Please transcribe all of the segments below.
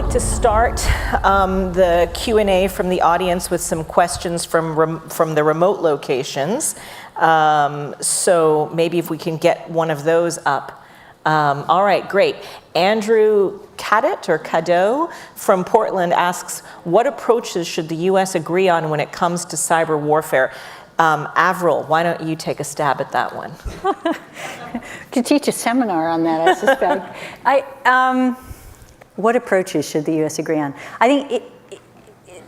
like to start the Q&A from the audience with some questions from the remote locations. So maybe if we can get one of those up. All right, great. Andrew Cadeau from Portland asks, what approaches should the U.S. agree on when it comes to cyber warfare? Avril, why don't you take a stab at that one? Could teach a seminar on that, I suspect. What approaches should the U.S. agree on? I think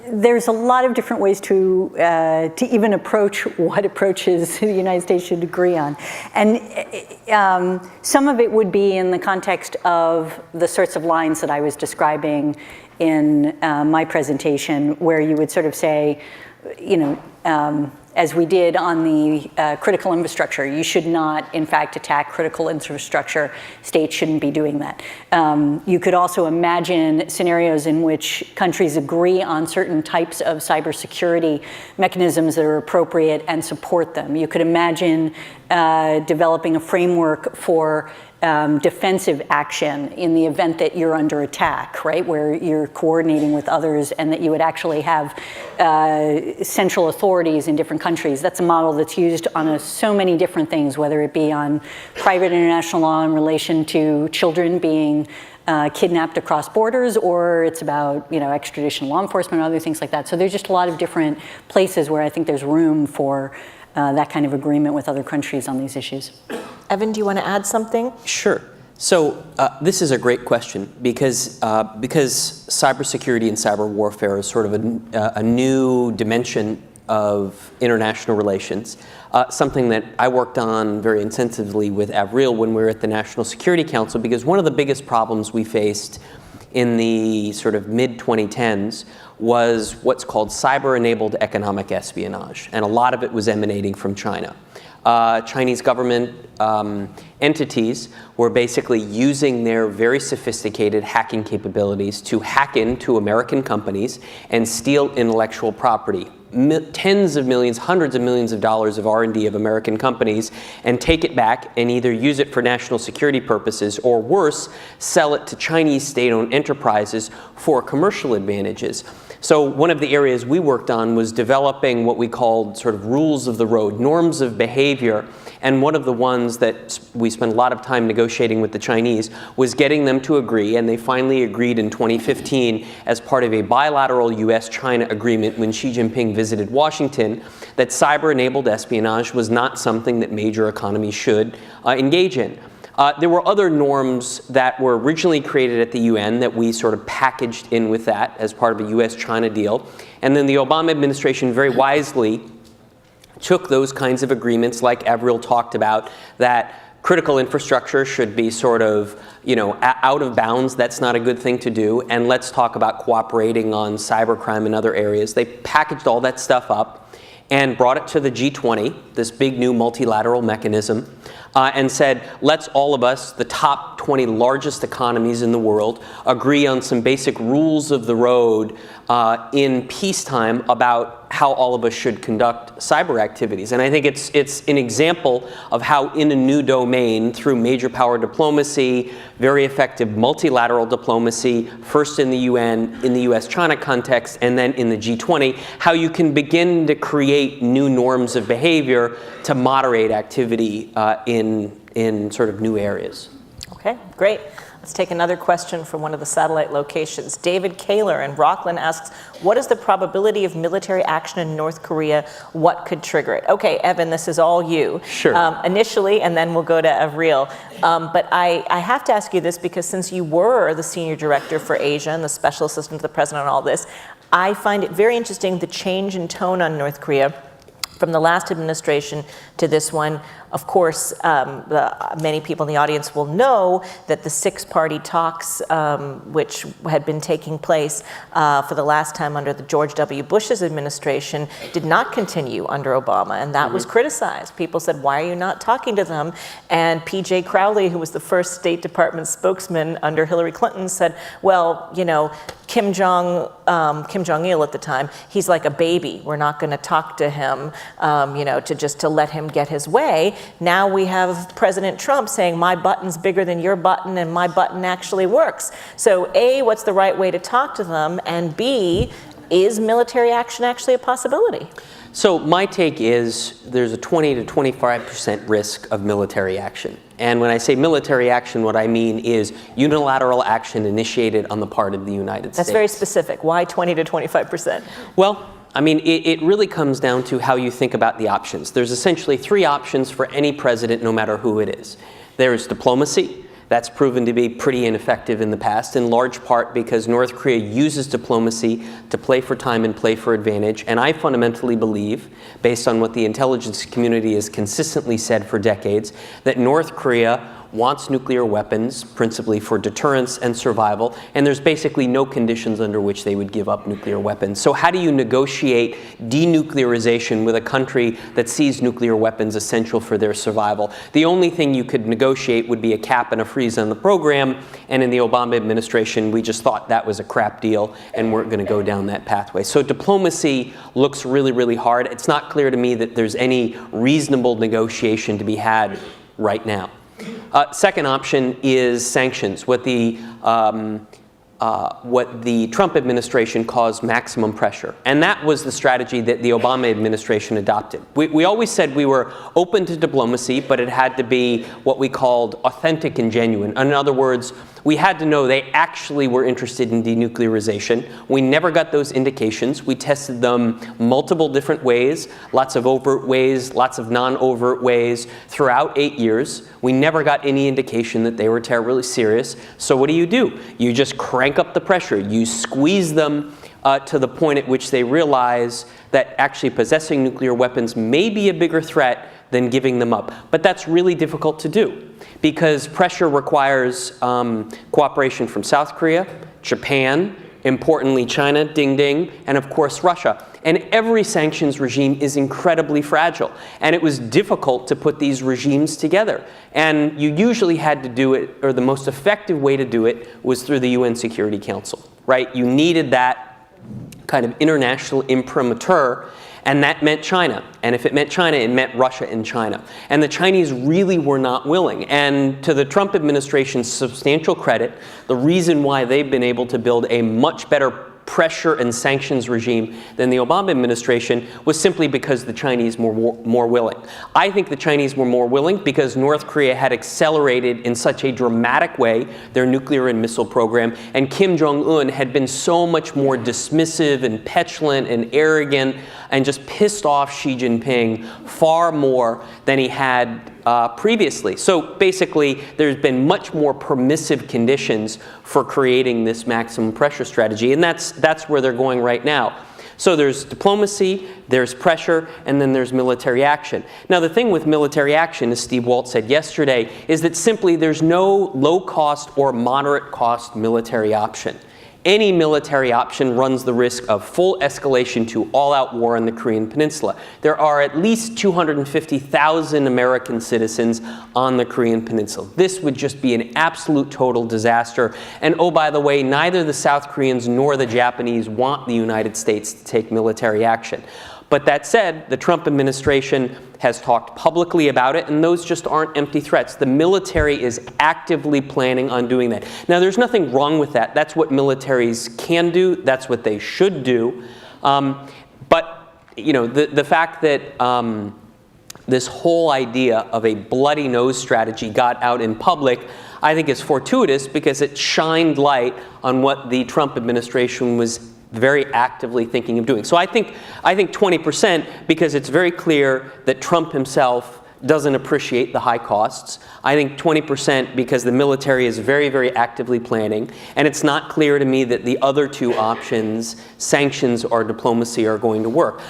there's a lot of different ways to even approach what approaches the United States should agree on. And some of it would be in the context of the sorts of lines that I was describing in my presentation, where you would sort of say, you know, as we did on the critical infrastructure, you should not, in fact, attack critical infrastructure. States shouldn't be doing that. You could also imagine scenarios in which countries agree on certain types of cybersecurity mechanisms that are appropriate and support them. You could imagine developing a framework for defensive action in the event that you're under attack, right, where you're coordinating with others, and that you would actually have central authorities in different countries. That's a model that's used on so many different things, whether it be on private international law in relation to children being kidnapped across borders, or it's about, you know, extradition law enforcement, other things like that. So there's just a lot of different places where I think there's room for that kind of agreement with other countries on these issues. Evan, do you want to add something? Sure. So this is a great question because cybersecurity and cyber warfare is sort of a new dimension of international relations, something that I worked on very intensively with Avril when we were at the National Security Council, because one of the biggest problems we faced in the sort of mid-2010s was what's called cyber-enabled economic espionage, and a lot of it was emanating from China. Chinese government entities were basically using their very sophisticated hacking capabilities to hack into American companies and steal intellectual property. Tens of millions, hundreds of millions of dollars of R&D of American companies, and take it back and either use it for national security purposes, or worse, sell it to Chinese state-owned enterprises for commercial advantages. So one of the areas we worked on was developing what we called sort of rules of the road, norms of behavior. And one of the ones that we spent a lot of time negotiating with the Chinese was getting them to agree, and they finally agreed in 2015 as part of a bilateral US-China agreement when Xi Jinping visited Washington, that cyber-enabled espionage was not something that major economies should engage in. There were other norms that were originally created at the UN that we sort of packaged in with that as part of a US-China deal. And then the Obama administration very wisely took those kinds of agreements, like Avril talked about, that critical infrastructure should be sort of, you know, out of bounds. That's not a good thing to do. And let's talk about cooperating on cybercrime and other areas. They packaged all that stuff up and brought it to the G20, this big new multilateral mechanism, and said, let's all of us, the top 20 largest economies in the world, agree on some basic rules of the road in peacetime about how all of us should conduct cyber activities. And I think it's an example of how in a new domain, through major power diplomacy, very effective multilateral diplomacy, first in the UN, in the US-China context, and then in the G20, how you can begin to create new norms of behavior to moderate activity in sort of new areas. Okay, great. Let's take another question from one of the satellite locations. David Kaler in Rockland asks, what is the probability of military action in North Korea? What could trigger it? Okay, Evan, this is all you. Sure. Initially, and then we'll go to Avril. But I have to ask you this, because since you were the senior director for Asia and the special assistant to the president on all this, I find it very interesting, the change in tone on North Korea from the last administration to this one. Of course, many people in the audience will know that the six-party talks, which had been taking place for the last time under the George W. Bush's administration, did not continue under Obama, and that was criticized. People said, why are you not talking to them? And P.J. Crowley, who was the first State Department spokesman under Hillary Clinton, said, well, you know, Kim Jong-il at the time, he's like a baby. We're not going to talk to him, to let him get his way. Now we have President Trump saying, my button's bigger than your button, and my button actually works. So A, what's the right way to talk to them? And B, is military action actually a possibility? So my take is there's a 20 to 25% risk of military action. And when I say military action, what I mean is unilateral action initiated on the part of the United States. That's very specific. Why 20 to 25%? Well, I mean, it really comes down to how you think about the options. There's essentially 3 options for any president, no matter who it is. There's diplomacy. That's proven to be pretty ineffective in the past, in large part because North Korea uses diplomacy to play for time and play for advantage. And I fundamentally believe, based on what the intelligence community has consistently said for decades, that North Korea wants nuclear weapons, principally for deterrence and survival, and there's basically no conditions under which they would give up nuclear weapons. So how do you negotiate denuclearization with a country that sees nuclear weapons essential for their survival? The only thing you could negotiate would be a cap and a freeze on the program, and in the Obama administration, we just thought that was a crap deal and weren't going to go down that pathway. So diplomacy looks really, really hard. It's not clear to me that there's any reasonable negotiation to be had right now. Second option is sanctions, what the Trump administration calls maximum pressure. And that was the strategy that the Obama administration adopted. We always said we were open to diplomacy, but it had to be what we called authentic and genuine. In other words, we had to know they actually were interested in denuclearization. We never got those indications. We tested them multiple different ways, lots of overt ways, lots of non-overt ways, throughout 8 years. We never got any indication that they were terribly serious. So what do? You just crank up the pressure. You squeeze them to the point at which they realize that actually possessing nuclear weapons may be a bigger threat than giving them up. But that's really difficult to do because pressure requires cooperation from South Korea, Japan, importantly China, ding ding, and of course Russia. And every sanctions regime is incredibly fragile. And it was difficult to put these regimes together. And you usually had to do it, or the most effective way to do it was through the UN Security Council, right? You needed that kind of international imprimatur. And that meant China. And if it meant China, it meant Russia and China. And the Chinese really were not willing. And to the Trump administration's substantial credit, the reason why they've been able to build a much better pressure and sanctions regime than the Obama administration was simply because the Chinese were more willing. I think the Chinese were more willing because North Korea had accelerated in such a dramatic way their nuclear and missile program, and Kim Jong-un had been so much more dismissive and petulant and arrogant and just pissed off Xi Jinping far more than he had previously. So basically, there's been much more permissive conditions for creating this maximum pressure strategy, and that's where they're going right now. So there's diplomacy, there's pressure, and then there's military action. Now the thing with military action, as Steve Walt said yesterday, is that simply there's no low-cost or moderate-cost military option. Any military option runs the risk of full escalation to all-out war on the Korean Peninsula. There are at least 250,000 American citizens on the Korean Peninsula. This would just be an absolute total disaster. And oh, by the way, neither the South Koreans nor the Japanese want the United States to take military action. But that said, the Trump administration has talked publicly about it, and those just aren't empty threats. The military is actively planning on doing that. Now, there's nothing wrong with that. That's what militaries can do. That's what they should do. But the fact that this whole idea of a bloody nose strategy got out in public, I think is fortuitous because it shined light on what the Trump administration was very actively thinking of doing. So I think 20% because it's very clear that Trump himself doesn't appreciate the high costs. I think 20% because the military is very, very actively planning. And it's not clear to me that the other two options, sanctions or diplomacy, are going to work.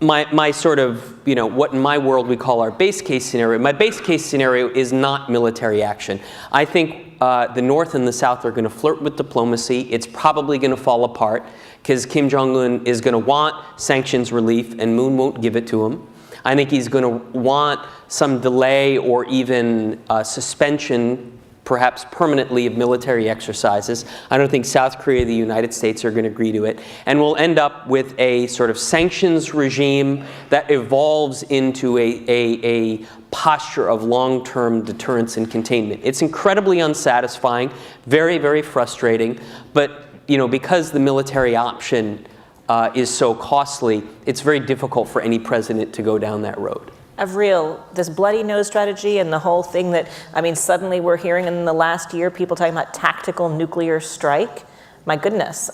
My sort of, what in my world we call our base case scenario, my base case scenario is not military action. I think the North and the South are going to flirt with diplomacy. It's probably going to fall apart because Kim Jong-un is going to want sanctions relief and Moon won't give it to him. I think he's going to want some delay or even suspension perhaps permanently, of military exercises. I don't think South Korea, the United States are going to agree to it. And we'll end up with a sort of sanctions regime that evolves into a posture of long-term deterrence and containment. It's incredibly unsatisfying, very, very frustrating, but because the military option is so costly, it's very difficult for any president to go down that road. Avril, this bloody nose strategy and the whole thing that, suddenly we're hearing in the last year people talking about tactical nuclear strike. My goodness,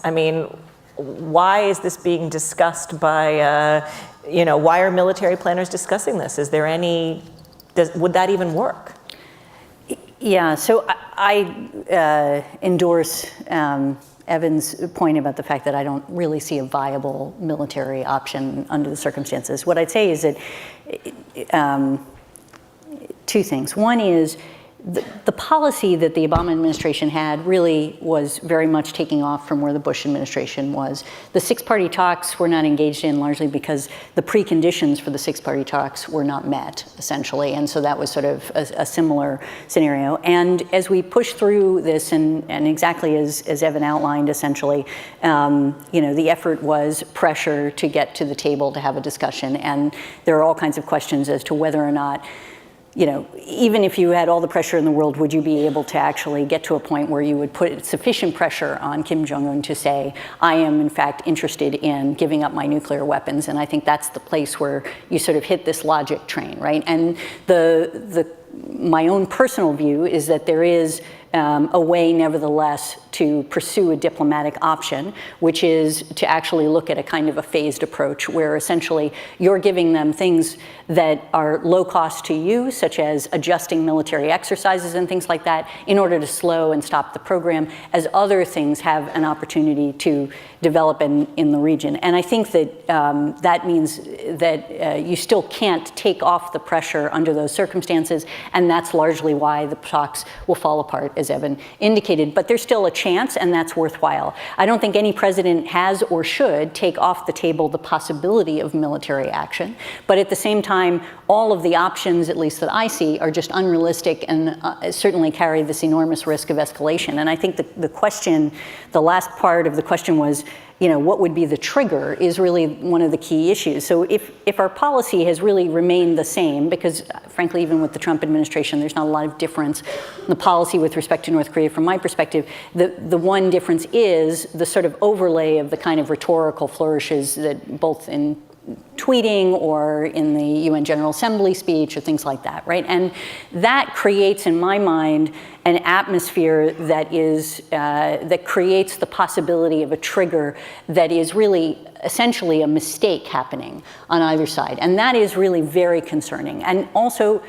why is this being discussed by, why are military planners discussing this? Is there would that even work? Yeah, so I endorse Evan's point about the fact that I don't really see a viable military option under the circumstances. What I'd say is that two things. One is the policy that the Obama administration had really was very much taking off from where the Bush administration was. The six-party talks were not engaged in largely because the preconditions for the six-party talks were not met, essentially, and so that was sort of a similar scenario. And as we push through this, and exactly as Evan outlined, essentially, the effort was pressure to get to the table to have a discussion, and there are all kinds of questions as to whether or not even if you had all the pressure in the world, would you be able to actually get to a point where you would put sufficient pressure on Kim Jong-un to say, I am in fact interested in giving up my nuclear weapons? And I think that's the place where you sort of hit this logic train, right? And my own personal view is that there is a way, nevertheless, to pursue a diplomatic option, which is to actually look at a kind of a phased approach where essentially you're giving them things that are low cost to you, such as adjusting military exercises and things like that, in order to slow and stop the program, as other things have an opportunity to develop in the region. And I think that that means that you still can't take off the pressure under those circumstances, and that's largely why the talks will fall apart, as Evan indicated. But there's still a chance, and that's worthwhile. I don't think any president has or should take off the table the possibility of military action, but at the same time, all of the options, at least that I see, are just unrealistic and certainly carry this enormous risk of escalation. And I think the question, the last part of the question was, what would be the trigger is really one of the key issues. So if our policy has really remained the same, because frankly, even with the Trump administration, there's not a lot of difference in the policy with respect to North Korea from my perspective, the one difference is the sort of overlay of the kind of rhetorical flourishes that both in tweeting or in the UN General Assembly speech or things like that, right? And that creates, in my mind, an atmosphere that is that creates the possibility of a trigger that is really essentially a mistake happening on either side. And that is really very concerning. And also,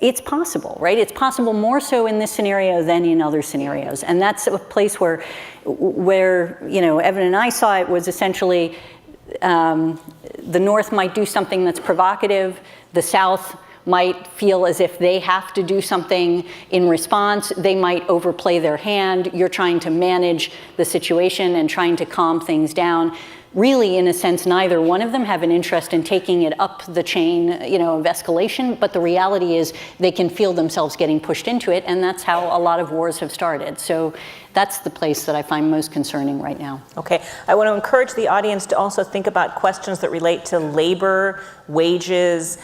it's possible, right? It's possible more so in this scenario than in other scenarios. And that's a place where Evan and I saw it was essentially the North might do something that's provocative, the South might feel as if they have to do something in response, they might overplay their hand, you're trying to manage the situation and trying to calm things down. Really, in a sense, neither one of them have an interest in taking it up the chain, of escalation, but the reality is they can feel themselves getting pushed into it, and that's how a lot of wars have started. So that's the place that I find most concerning right now. Okay, I want to encourage the audience to also think about questions that relate to labor, wages,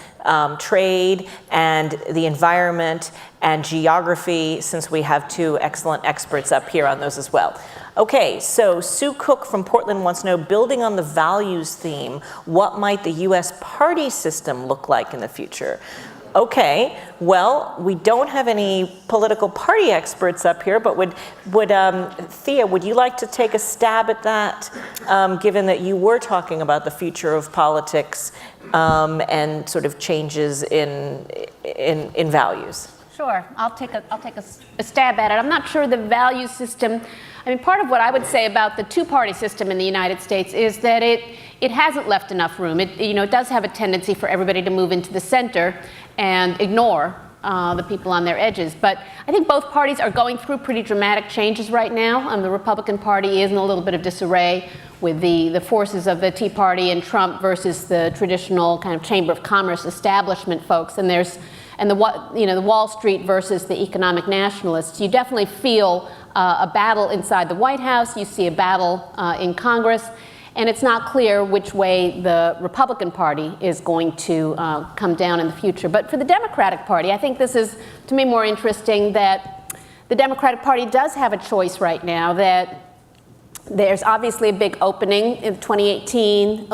trade, and the environment and geography, since we have two excellent experts up here on those as well. Okay, so Sue Cook from Portland wants to know, building on the values theme, what might the US party system look like in the future? Okay, well, we don't have any political party experts up here, but would Thea, would you like to take a stab at that, given that you were talking about the future of politics and sort of changes in values? Sure, I'll take a stab at it. I'm not sure the value system. Part of what I would say about the two-party system in the United States is that it hasn't left enough room. It does have a tendency for everybody to move into the center and ignore the people on their edges. But I think both parties are going through pretty dramatic changes right now. The Republican Party is in a little bit of disarray with the forces of the Tea Party and Trump versus the traditional kind of Chamber of Commerce establishment folks. And there's and the Wall Street versus the economic nationalists, you definitely feel a battle inside the White House. You see a battle in Congress. And it's not clear which way the Republican Party is going to come down in the future. But for the Democratic Party, I think this is, to me, more interesting that the Democratic Party does have a choice right now, that there's obviously a big opening. In the 2018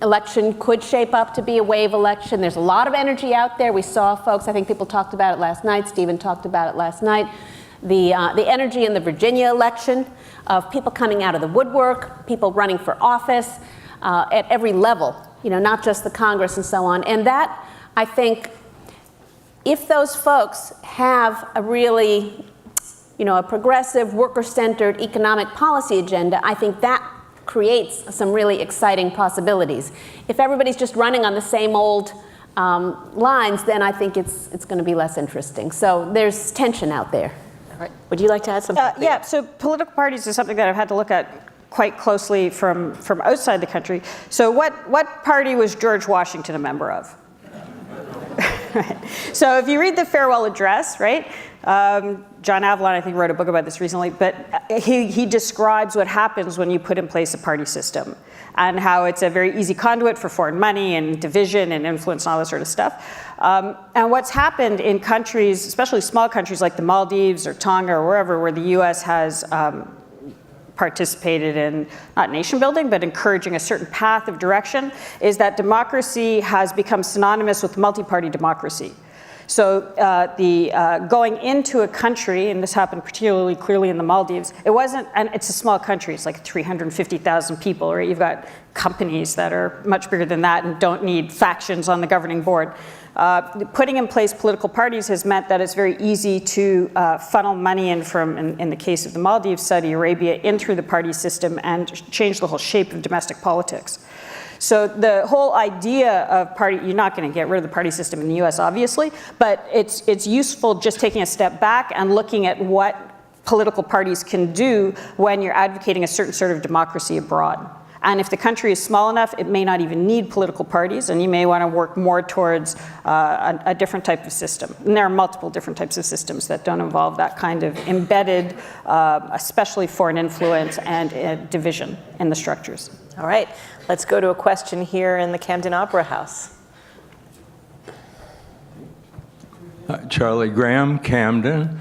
election could shape up to be a wave election. There's a lot of energy out there. We saw folks, I think people talked about it last night, Stephen talked about it last night, the energy in the Virginia election, of people coming out of the woodwork, people running for office at every level, not just the Congress and so on. And that, I think, if those folks have a really, a progressive, worker-centered economic policy agenda, I think that creates some really exciting possibilities. If everybody's just running on the same old lines, then I think it's going to be less interesting. So there's tension out there. All right. Would you like to add something? Yeah, so political parties is something that I've had to look at quite closely from outside the country. So what party was George Washington a member of? Right. So if you read the farewell address, right, John Avalon, I think, wrote a book about this recently, but he describes what happens when you put in place a party system and how it's a very easy conduit for foreign money and division and influence and all this sort of stuff. And what's happened in countries, especially small countries like the Maldives or Tonga or wherever, where the US has participated in, not nation building, but encouraging a certain path of direction, is that democracy has become synonymous with multi-party democracy. So going into a country, and this happened particularly clearly in the Maldives, it wasn't, and it's a small country, it's like 350,000 people, right? You've got companies that are much bigger than that and don't need factions on the governing board. Putting in place political parties has meant that it's very easy to funnel money in from, in the case of the Maldives, Saudi Arabia, in through the party system and change the whole shape of domestic politics. So the whole idea of party, you're not going to get rid of the party system in the US, obviously, but it's useful just taking a step back and looking at what political parties can do when you're advocating a certain sort of democracy abroad. And if the country is small enough, it may not even need political parties, and you may want to work more towards a different type of system. And there are multiple different types of systems that don't involve that kind of embedded, especially foreign influence and division in the structures. All right, let's go to a question here in the Camden Opera House. Charlie Graham, Camden.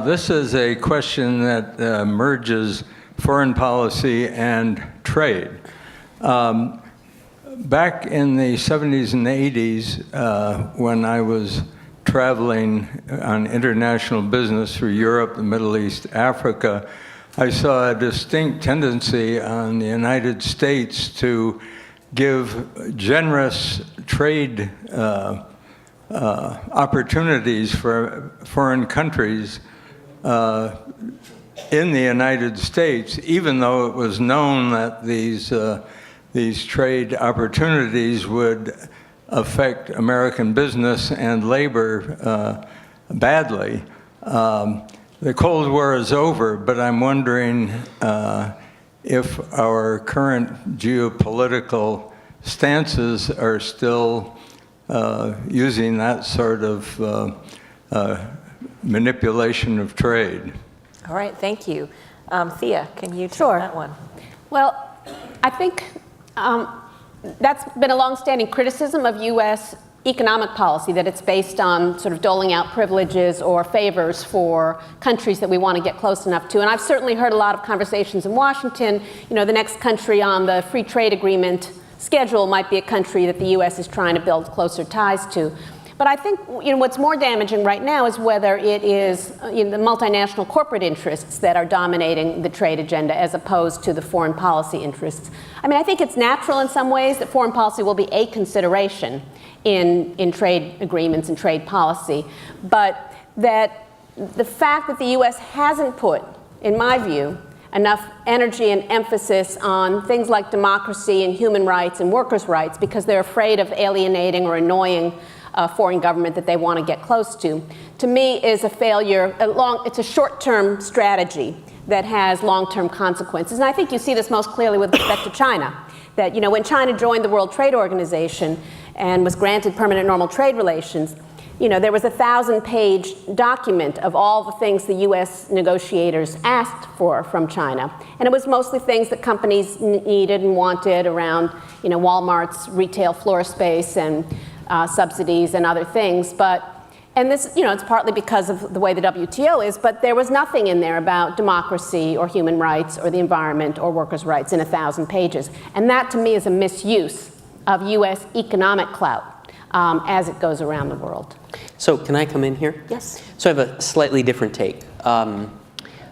This is a question that merges foreign policy and trade. Back in the 70s and 80s, when I was traveling on international business through Europe, the Middle East, Africa, I saw a distinct tendency on the United States to give generous trade opportunities for foreign countries in the United States, even though it was known that these trade opportunities would affect American business and labor badly. The Cold War is over, but I'm wondering if our current geopolitical stances are still using that sort of manipulation of trade. All right, thank you. Thea, can you take that one? Well, I think that's been a longstanding criticism of U.S. economic policy, that it's based on sort of doling out privileges or favors for countries that we want to get close enough to. And I've certainly heard a lot of conversations in Washington. The next country on the free trade agreement schedule might be a country that the U.S. is trying to build closer ties to. But I think what's more damaging right now is whether it is the multinational corporate interests that are dominating the trade agenda as opposed to the foreign policy interests. I mean, I think it's natural in some ways that foreign policy will be a consideration in trade agreements and trade policy, but that the fact that the U.S. hasn't put, in my view, enough energy and emphasis on things like democracy and human rights and workers' rights because they're afraid of alienating or annoying a foreign government that they want to get close to me is a failure. It's a short-term strategy that has long-term consequences. And I think you see this most clearly with respect to China. That when China joined the World Trade Organization and was granted permanent normal trade relations, there was a 1,000-page document of all the things the U.S. negotiators asked for from China. And it was mostly things that companies needed and wanted around, Walmart's retail floor space and subsidies and other things. And this, it's partly because of the way the WTO is, but there was nothing in there about democracy or human rights or the environment or workers' rights in 1,000 pages. And that, to me, is a misuse of U.S. economic clout as it goes around the world. So can I come in here? Yes. So I have a slightly different take.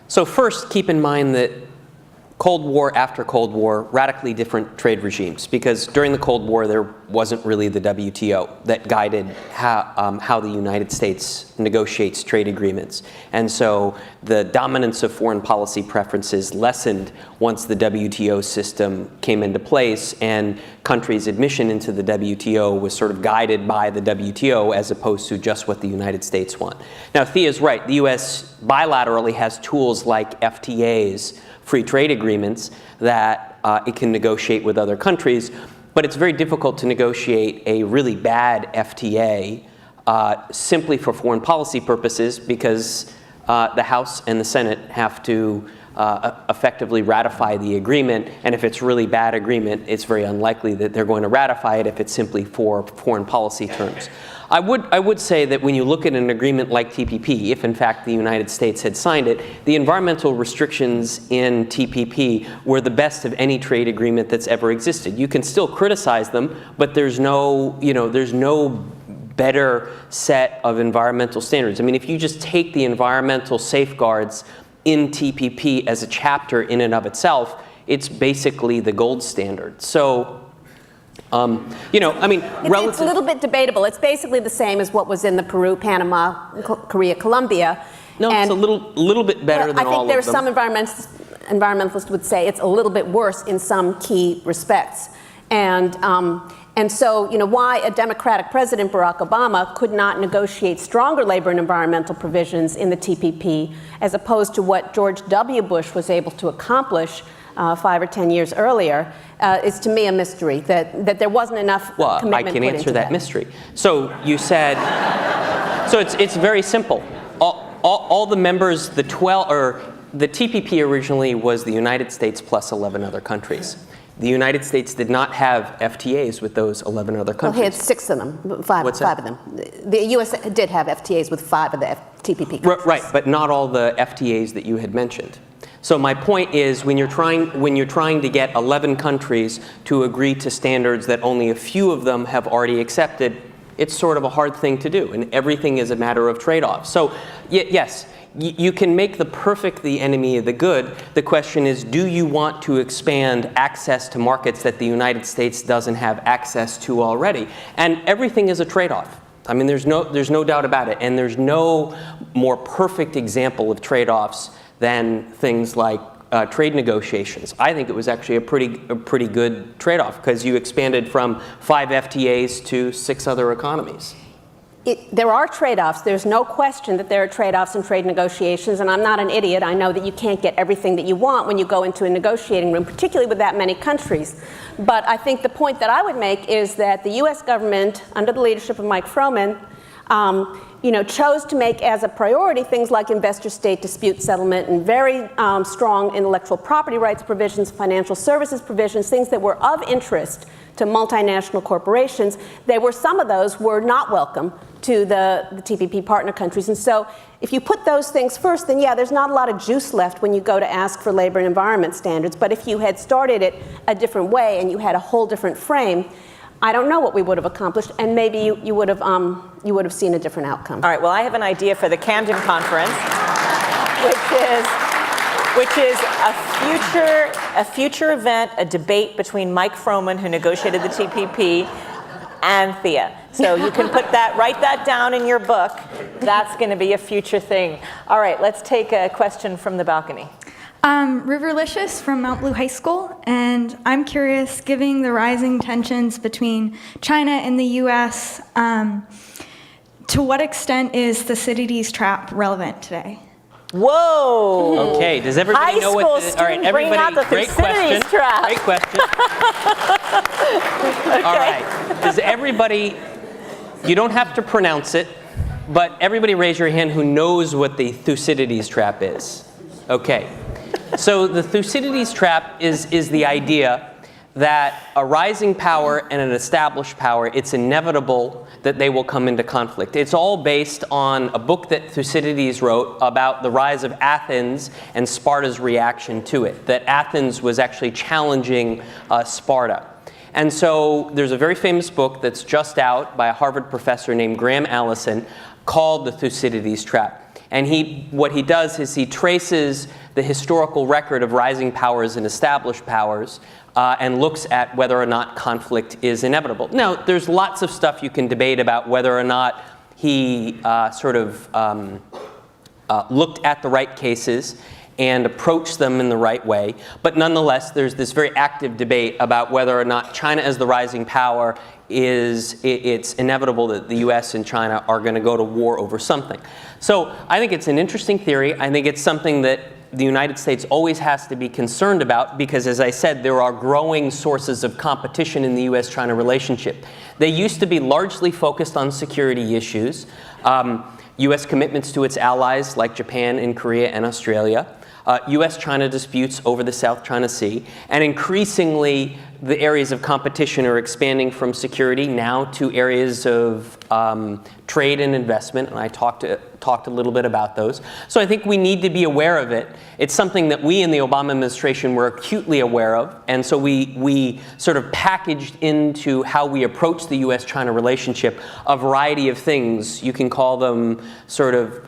So first, keep in mind that Cold War after Cold War, radically different trade regimes, because during the Cold War there wasn't really the WTO that guided how the United States negotiates trade agreements. And so the dominance of foreign policy preferences lessened once the WTO system came into place, and countries' admission into the WTO was sort of guided by the WTO as opposed to just what the United States want. Now, Thea's right. The U.S. bilaterally has tools like FTAs, free trade agreements, that it can negotiate with other countries, but it's very difficult to negotiate a really bad FTA simply for foreign policy purposes, because the House and the Senate have to effectively ratify the agreement, and if it's really bad agreement, it's very unlikely that they're going to ratify it if it's simply for foreign policy terms. I would say that when you look at an agreement like TPP, if in fact the United States had signed it, the environmental restrictions in TPP were the best of any trade agreement that's ever existed. You can still criticize them, but there's no better set of environmental standards. I mean, if you just take the environmental safeguards in TPP as a chapter in and of itself, it's basically the gold standard. So, It's a little bit debatable. It's basically the same as what was in the Peru, Panama, Korea, Colombia. No, it's a little bit better than all of them. I think there's some environmentalists would say it's a little bit worse in some key respects. And so, why a Democratic President, Barack Obama, could not negotiate stronger labor and environmental provisions in the TPP as opposed to what George W. Bush was able to accomplish 5 or 10 years earlier is, to me, a mystery, that there wasn't enough commitment. Well, I can answer that mystery. So you said, so it's very simple. All the members, the TPP originally was the United States plus 11 other countries. The United States did not have FTAs with those 11 other countries. Well, he had 6 of them, five of them. The U.S. did have FTAs with 5 of the TPP countries. Right, but not all the FTAs that you had mentioned. So my point is, when you're trying to get 11 countries to agree to standards that only a few of them have already accepted, it's sort of a hard thing to do, and everything is a matter of trade-off. So yes, you can make the perfect the enemy of the good. The question is, do you want to expand access to markets that the United States doesn't have access to already? And everything is a trade-off. I mean, there's no doubt about it, and there's no more perfect example of trade-offs than things like trade negotiations. I think it was actually a pretty good trade-off, because you expanded from 5 FTAs to 6 other economies. There are trade-offs. There's no question that there are trade-offs in trade negotiations, and I'm not an idiot. I know that you can't get everything that you want when you go into a negotiating room, particularly with that many countries. But I think the point that I would make is that the U.S. government, under the leadership of Mike Froman, chose to make as a priority things like investor-state dispute settlement and very strong intellectual property rights provisions, financial services provisions, things that were of interest to multinational corporations. Some of those were not welcome to the TPP partner countries. And so if you put those things first, then yeah, there's not a lot of juice left when you go to ask for labor and environment standards. But if you had started it a different way and you had a whole different frame, I don't know what we would have accomplished, and maybe you would have seen a different outcome. All right, well, I have an idea for the Camden Conference, which is a future event, a debate between Mike Froman, who negotiated the TPP, and Thea. So you can write that down in your book. That's going to be a future thing. All right, let's take a question from the balcony. Riverlicious from Mount Blue High School, and I'm curious, given the rising tensions between China and the U.S., to what extent is Thucydides Trap relevant today? Whoa! Okay, does everybody know what all right, everybody, out the great question. Trap. Great question. Okay. All right, does everybody, you don't have to pronounce it, But everybody raise your hand who knows what the Thucydides Trap is. Okay. So the Thucydides Trap is the idea that a rising power and an established power, it's inevitable that they will come into conflict. It's all based on a book that Thucydides wrote about the rise of Athens and Sparta's reaction to it, that Athens was actually challenging Sparta. And so there's a very famous book that's just out by a Harvard professor named Graham Allison called The Thucydides Trap. And what he does is he traces the historical record of rising powers and established powers and looks at whether or not conflict is inevitable. Now, there's lots of stuff you can debate about whether or not he looked at the right cases and approached them in the right way. But nonetheless, there's this very active debate about whether or not China as the rising power it's inevitable that the US and China are going to go to war over something. So I think it's an interesting theory. I think it's something that the United States always has to be concerned about because, as I said, there are growing sources of competition in the US-China relationship. They used to be largely focused on security issues, US commitments to its allies like Japan and Korea and Australia, US-China disputes over the South China Sea, and increasingly the areas of competition are expanding from security now to areas of trade and investment, and I talked a little bit about those. So I think we need to be aware of it. It's something that we in the Obama administration were acutely aware of, and so we sort of packaged into how we approach the US-China relationship a variety of things. You can call them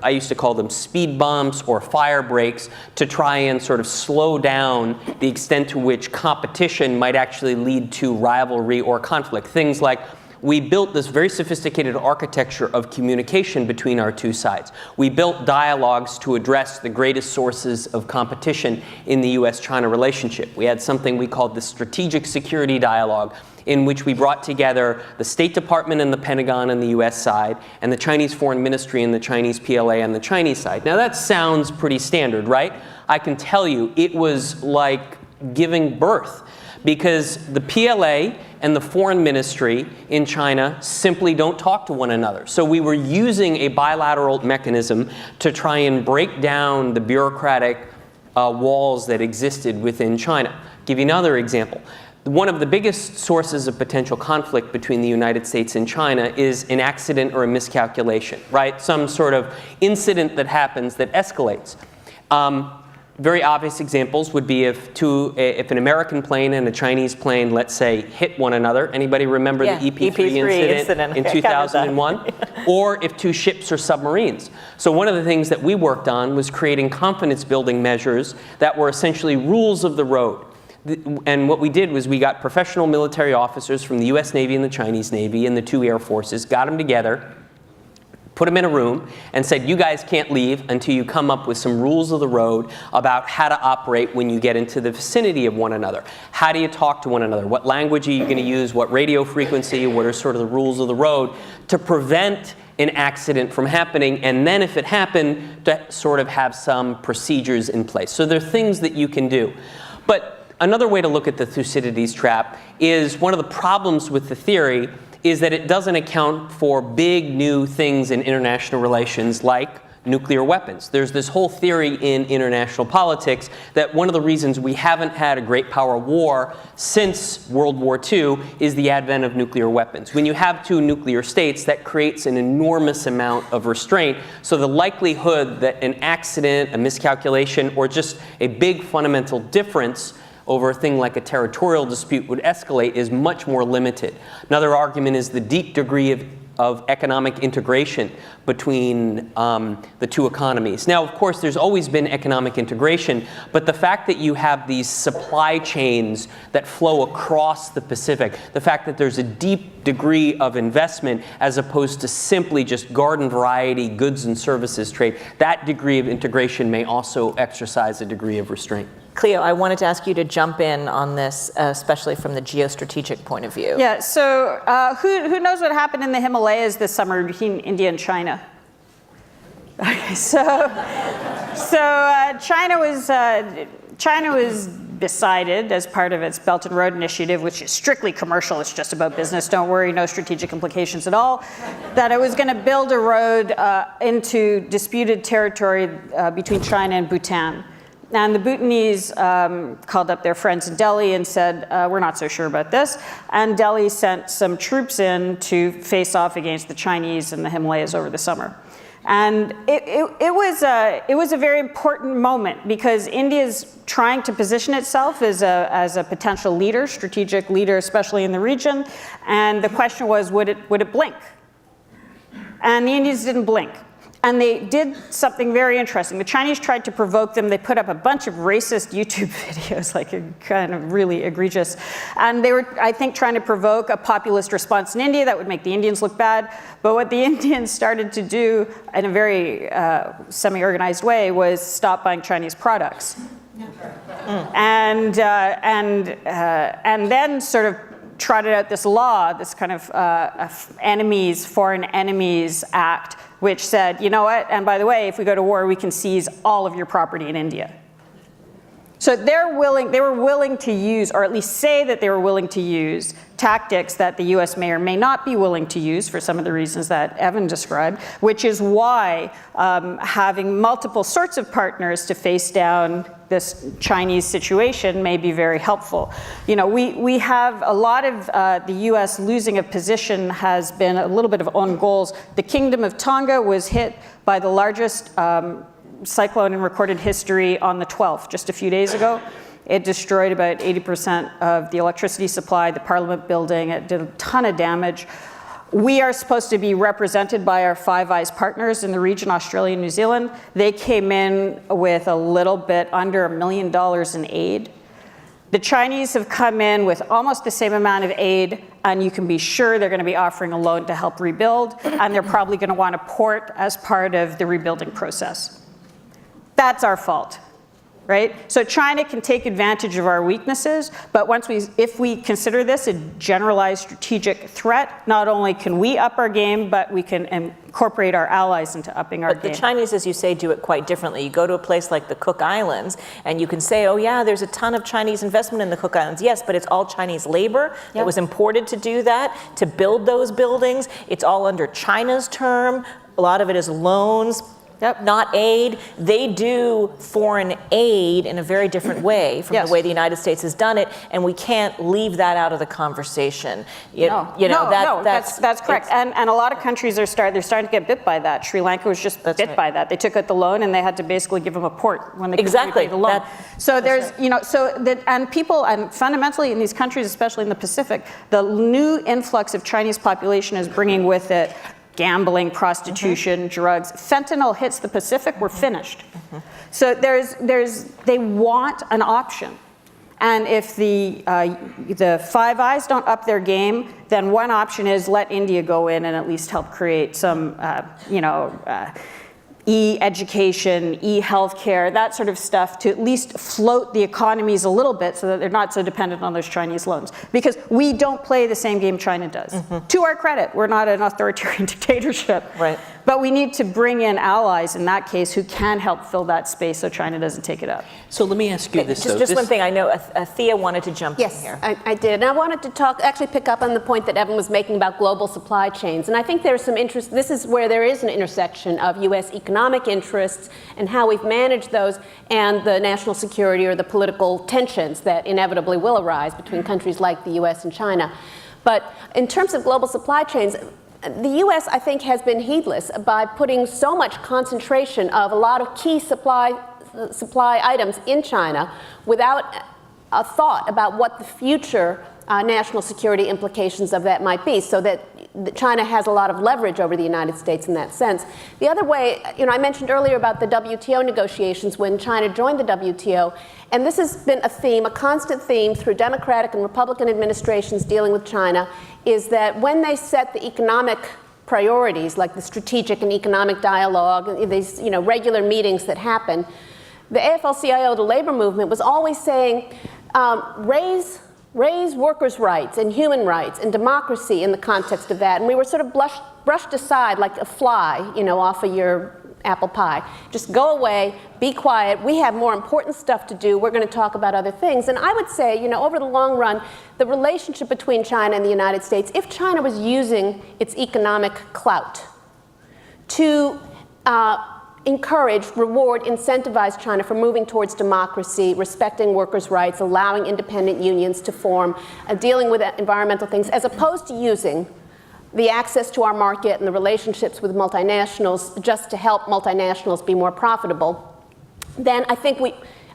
I used to call them speed bumps or fire breaks to try and sort of slow down the extent to which competition might actually lead to rivalry or conflict. Things like, we built this very sophisticated architecture of communication between our two sides. We built dialogues to address the greatest sources of competition in the US-China relationship. We had something we called the Strategic Security Dialogue, in which we brought together the State Department and the Pentagon on the US side, and the Chinese Foreign Ministry and the Chinese PLA on the Chinese side. Now that sounds pretty standard, right? I can tell you it was like giving birth, because the PLA and the foreign ministry in China simply don't talk to one another. So we were using a bilateral mechanism to try and break down the bureaucratic walls that existed within China. I'll give you another example. One of the biggest sources of potential conflict between the United States and China is an accident or a miscalculation, right? Some sort of incident that happens that escalates. Very obvious examples would be if an American plane and a Chinese plane, let's say, hit one another. Anybody remember the EP3 incident in 2001? Or if two ships or submarines. So one of the things that we worked on was creating confidence building measures that were essentially rules of the road. And what we did was we got professional military officers from the US Navy and the Chinese Navy and the two air forces, got them together, put them in a room, and said, you guys can't leave until you come up with some rules of the road about how to operate when you get into the vicinity of one another. How do you talk to one another? What language are you going to use? What radio frequency? What are sort of the rules of the road to prevent an accident from happening? And then if it happened, to sort of have some procedures in place. So there are things that you can do. But another way to look at the Thucydides Trap is one of the problems with the theory is that it doesn't account for big new things in international relations like nuclear weapons. There's this whole theory in international politics that one of the reasons we haven't had a great power war since World War II is the advent of nuclear weapons. When you have two nuclear states, that creates an enormous amount of restraint. So the likelihood that an accident, a miscalculation, or just a big fundamental difference over a thing like a territorial dispute would escalate is much more limited. Another argument is the deep degree of economic integration between the two economies. Now, of course, there's always been economic integration, but the fact that you have these supply chains that flow across the Pacific, the fact that there's a deep degree of investment as opposed to simply just garden variety goods and services trade, that degree of integration may also exercise a degree of restraint. Cleo, I wanted to ask you to jump in on this, especially from the geostrategic point of view. Yeah, so who knows what happened in the Himalayas this summer between India and China? Okay, so China was decided, as part of its Belt and Road Initiative, which is strictly commercial, it's just about business, don't worry, no strategic implications at all, that it was going to build a road into disputed territory between China and Bhutan. And the Bhutanese called up their friends in Delhi and said, we're not so sure about this. And Delhi sent some troops in to face off against the Chinese in the Himalayas over the summer. And it was a very important moment because India's trying to position itself as a potential leader, strategic leader, especially in the region. And the question was, would it blink? And the Indians didn't blink. And they did something very interesting. The Chinese tried to provoke them. They put up a bunch of racist YouTube videos, like kind of really egregious. And they were, I think, trying to provoke a populist response in India that would make the Indians look bad. But what the Indians started to do in a very semi-organized way was stop buying Chinese products. And then sort of trotted out this law, this kind of Foreign Enemies Act, which said, you know what, and by the way, if we go to war, we can seize all of your property in India. So they were willing to use, or at least say that they were willing to use, tactics that the US may or may not be willing to use for some of the reasons that Evan described, which is why having multiple sorts of partners to face down this Chinese situation may be very helpful. You know, we have a lot of the US losing a position has been a little bit of own goals. The Kingdom of Tonga was hit by the largest cyclone in recorded history on the 12th, just a few days ago. It destroyed about 80% of the electricity supply, the Parliament building. It did a ton of damage. We are supposed to be represented by our Five Eyes partners in the region, Australia and New Zealand. They came in with a little bit under $1 million in aid. The Chinese have come in with almost the same amount of aid, and you can be sure they're going to be offering a loan to help rebuild, and they're probably going to want a port as part of the rebuilding process. That's our fault, right? So China can take advantage of our weaknesses, but if we consider this a generalized strategic threat, not only can we up our game, but we can incorporate our allies into upping our game. But the Chinese, as you say, do it quite differently. You go to a place like the Cook Islands, and you can say, oh yeah, there's a ton of Chinese investment in the Cook Islands. Yes, but it's all Chinese labor that was imported to do that, to build those buildings. It's all under China's term. A lot of it is loans. Yep. Not aid. They do foreign aid in a very different way from the way the United States has done it, and we can't leave that out of the conversation. That's correct. And a lot of countries are starting to get bit by that. Sri Lanka was just bit by that. They took out the loan, and they had to basically give them a port when they couldn't repay the loan. And fundamentally in these countries, especially in the Pacific, the new influx of Chinese population is bringing with it gambling, prostitution, drugs. Fentanyl hits the Pacific, we're finished. So they want an option. And if the Five Eyes don't up their game, then one option is let India go in and at least help create some, e-education, e-healthcare, that sort of stuff to at least float the economies a little bit so that they're not so dependent on those Chinese loans. Because we don't play the same game China does. To our credit, we're not an authoritarian dictatorship. Right. But we need to bring in allies in that case who can help fill that space so China doesn't take it up. So let me ask you this, though. Just one thing, I know Thea wanted to jump in here. Yes, I did. And I wanted to actually pick up on the point that Evan was making about global supply chains. And I think there's some interest, this is where there is an intersection of US economic interests and how we've managed those and the national security or the political tensions that inevitably will arise between countries like the US and China. But in terms of global supply chains, the U.S., I think, has been heedless by putting so much concentration of a lot of key supply items in China without a thought about what the future national security implications of that might be, so that China has a lot of leverage over the United States in that sense. The other way, I mentioned earlier about the WTO negotiations when China joined the WTO, and this has been a theme, a constant theme through Democratic and Republican administrations dealing with China, is that when they set the economic priorities, like the strategic and economic dialogue, these regular meetings that happen, the AFL-CIO, the labor movement, was always saying, raise workers' rights and human rights and democracy in the context of that. And we were sort of brushed aside like a fly, off of your apple pie. Just go away, be quiet, we have more important stuff to do, we're going to talk about other things. And I would say, you know, over the long run, the relationship between China and the United States, if China was using its economic clout to encourage, reward, incentivize China for moving towards democracy, respecting workers' rights, allowing independent unions to form, dealing with environmental things, as opposed to using the access to our market and the relationships with multinationals just to help multinationals be more profitable, then I think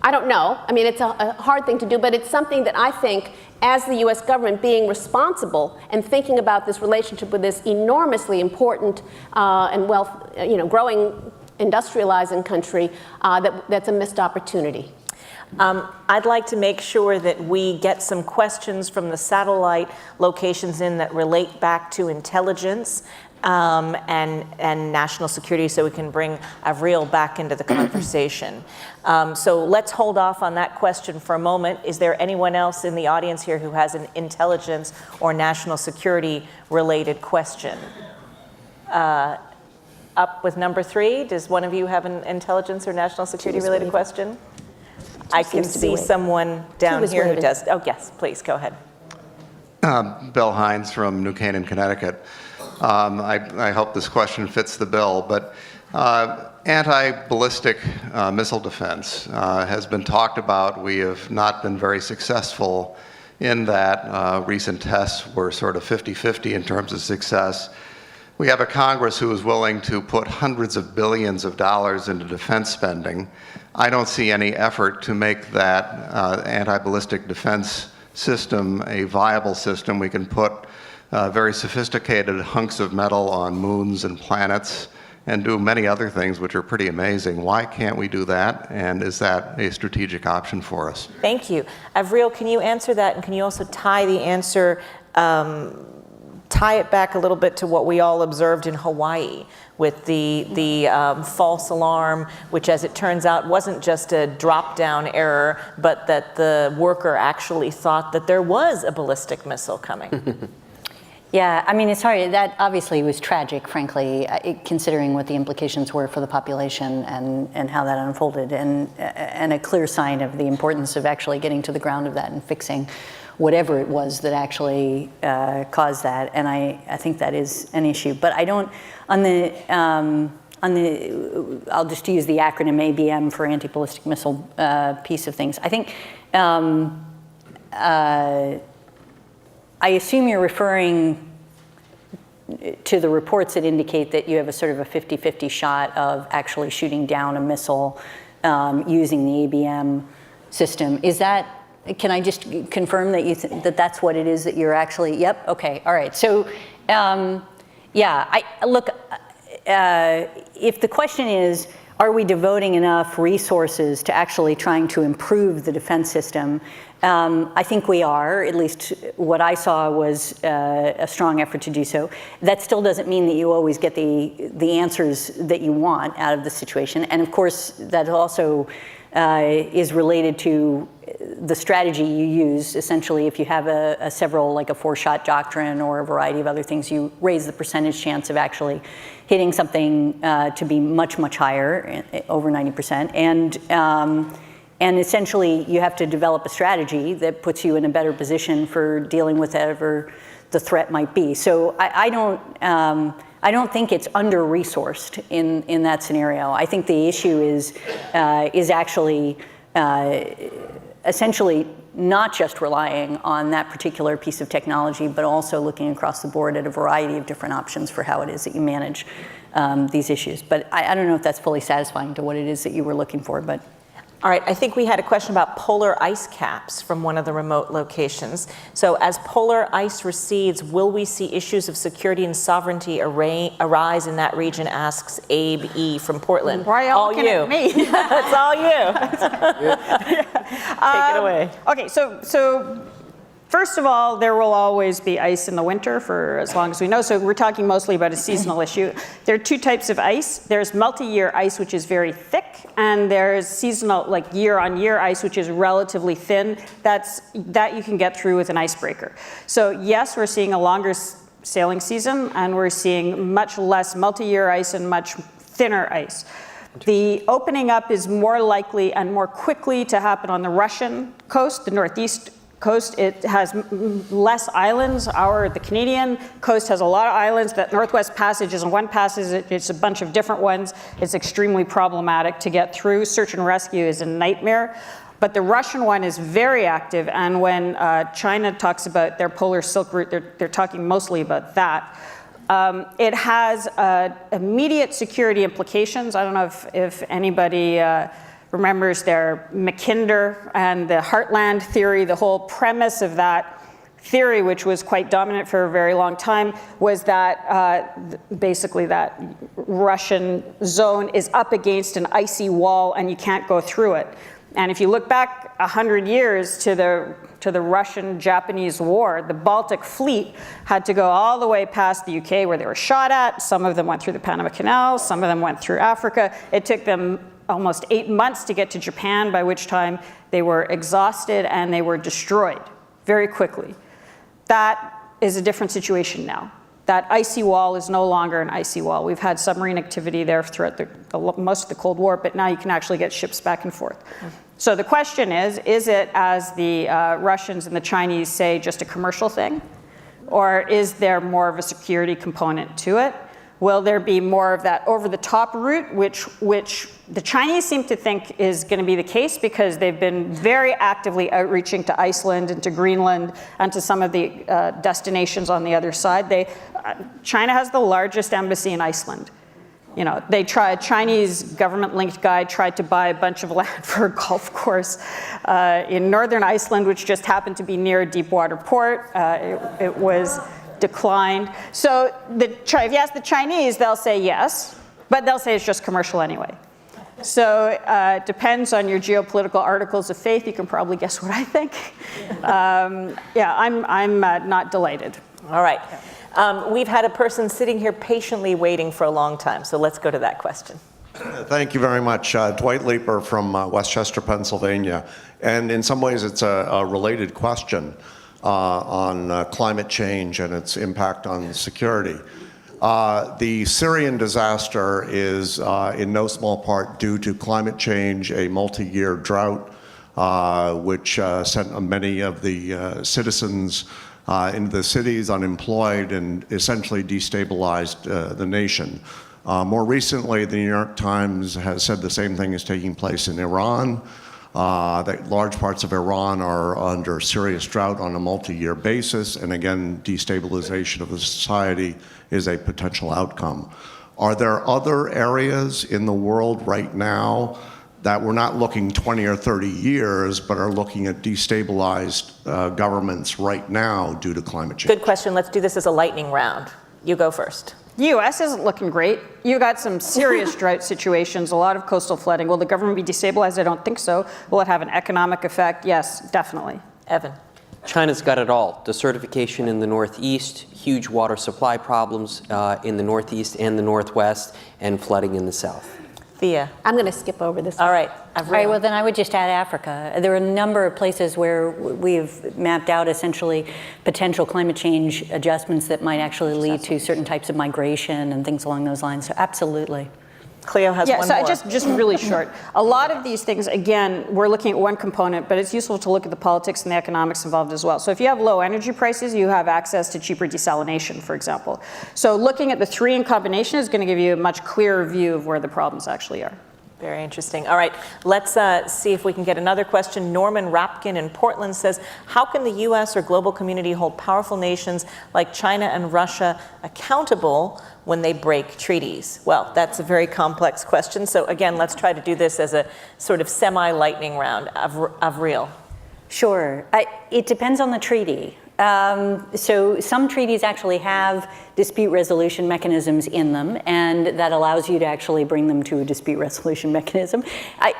I don't know, I mean, it's a hard thing to do, but it's something that I think, as the US government being responsible and thinking about this relationship with this enormously important and growing, industrializing country, that's a missed opportunity. I'd like to make sure that we get some questions from the satellite locations in that relate back to intelligence and national security, so we can bring Avril back into the conversation. So let's hold off on that question for a moment. Is there anyone else in the audience here who has an intelligence or national security related question? Up with number 3. Does one of you have an intelligence or national security related question? I can see someone down here who does. Oh, yes, please, go ahead. Bill Hines from New Canaan, Connecticut. I hope this question fits the bill, but anti-ballistic missile defense has been talked about. We have not been very successful in that. Recent tests were sort of 50-50 in terms of success. We have a Congress who is willing to put hundreds of billions of dollars into defense spending. I don't see any effort to make that anti-ballistic defense system a viable system. We can put very sophisticated hunks of metal on moons and planets and do many other things which are pretty amazing. Why can't we do that? And is that a strategic option for us? Thank you. Avril, can you answer that? And can you also tie the answer, tie it back a little bit to what we all observed in Hawaii with the false alarm, which, as it turns out, wasn't just a drop-down error, but that the worker actually thought that there was a ballistic missile coming. Yeah, I mean, it's hard. That obviously was tragic, frankly, considering what the implications were for the population and how that unfolded, and a clear sign of the importance of actually getting to the ground of that and fixing whatever it was that actually caused that. And I think that is an issue. But I don't, I'll just use the acronym ABM for anti-ballistic missile piece of things. I think, I assume you're referring to the reports that indicate that you have a sort of a 50-50 shot of actually shooting down a missile using the ABM system. Is that, can I just confirm that you that that's what it is that you're actually, yep, okay, all right. So, yeah, look, if the question is, are we devoting enough resources to actually trying to improve the defense system? I think we are. At least what I saw was a strong effort to do so. That still doesn't mean that you always get the answers that you want out of the situation. And of course, that also is related to the strategy you use. Essentially, if you have like a 4-shot doctrine or a variety of other things, you raise the percentage chance of actually hitting something to be much, much higher, over 90%. And essentially, you have to develop a strategy that puts you in a better position for dealing with whatever the threat might be. So I don't think it's under-resourced in that scenario. I think the issue is actually essentially not just relying on that particular piece of technology, but also looking across the board at a variety of different options for how it is that you manage these issues. But I don't know if that's fully satisfying to what it is that you were looking for, but. All right, I think we had a question about polar ice caps from one of the remote locations. So as polar ice recedes, will we see issues of security and sovereignty arise in that region, asks Abe E. from Portland. Why are you all looking at me? It's all you. Take it away. Okay, so first of all, there will always be ice in the winter for as long as we know. So we're talking mostly about a seasonal issue. There are 2 types of ice. There's multi-year ice, which is very thick, and there's seasonal, like year-on-year ice, which is relatively thin. That you can get through with an icebreaker. So yes, we're seeing a longer sailing season, and we're seeing much less multi-year ice and much thinner ice. The opening up is more likely and more quickly to happen on the Russian coast, the northeast coast. It has less islands. The Canadian coast has a lot of islands. That Northwest Passage isn't one passage, it's a bunch of different ones. It's extremely problematic to get through. Search and rescue is a nightmare. But the Russian one is very active, and when China talks about their polar silk route, they're talking mostly about that. It has immediate security implications. I don't know if anybody remembers their Mackinder and the Heartland theory. The whole premise of that theory, which was quite dominant for a very long time, was that basically that Russian zone is up against an icy wall and you can't go through it. And if you look back 100 years to the Russian-Japanese War, the Baltic Fleet had to go all the way past the UK where they were shot at. Some of them went through the Panama Canal, some of them went through Africa. It took them almost 8 months to get to Japan, by which time they were exhausted and they were destroyed very quickly. That is a different situation now. That icy wall is no longer an icy wall. We've had submarine activity there throughout most of the Cold War, but now you can actually get ships back and forth. So the question is it, as the Russians and the Chinese say, just a commercial thing? Or is there more of a security component to it? Will there be more of that over-the-top route, which the Chinese seem to think is going to be the case because they've been very actively outreaching to Iceland and to Greenland and to some of the destinations on the other side. China has the largest embassy in Iceland. You know, Chinese government-linked guy tried to buy a bunch of land for a golf course in northern Iceland, which just happened to be near a deep water port. It was declined. So if you ask the Chinese, they'll say yes, but they'll say it's just commercial anyway. So it depends on your geopolitical articles of faith. You can probably guess what I think. Yeah, I'm not delated. All right. We've had a person sitting here patiently waiting for a long time, so let's go to that question. Thank you very much. Dwight Leeper from Westchester, Pennsylvania. And in some ways, it's a related question on climate change and its impact on security. The Syrian disaster is in no small part due to climate change, a multi-year drought, which sent many of the citizens into the cities unemployed and essentially destabilized the nation. More recently, the New York Times has said the same thing is taking place in Iran, that large parts of Iran are under serious drought on a multi-year basis, and again, destabilization of the society is a potential outcome. Are there other areas in the world right now that we're not looking 20 or 30 years, but are looking at destabilized governments right now due to climate change? Good question. Let's do this as a lightning round. You go first. The U.S. isn't looking great. You got some serious drought situations, a lot of coastal flooding. Will the government be destabilized? I don't think so. Will it have an economic effect? Yes, definitely. Evan. China's got it all. Desertification in the Northeast, huge water supply problems in the Northeast and the Northwest, and flooding in the South. Thea. I'm going to skip over this. All right. All right, well, then I would just add Africa. There are a number of places where we've mapped out essentially potential climate change adjustments that might actually lead to certain types of migration and things along those lines. So absolutely. Cleo has one more. Just really short. A lot of these things, again, we're looking at one component, but it's useful to look at the politics and the economics involved as well. So if you have low energy prices, you have access to cheaper desalination, for example. So looking at the three in combination is going to give you a much clearer view of where the problems actually are. Very interesting. All right, let's see if we can get another question. Norman Rapkin in Portland says, how can the U.S. or global community hold powerful nations like China and Russia accountable when they break treaties? Well, that's a very complex question. So again, let's try to do this as a sort of semi-lightning round of real. Sure. It depends on the treaty. So some treaties actually have dispute resolution mechanisms in them, and that allows you to actually bring them to a dispute resolution mechanism.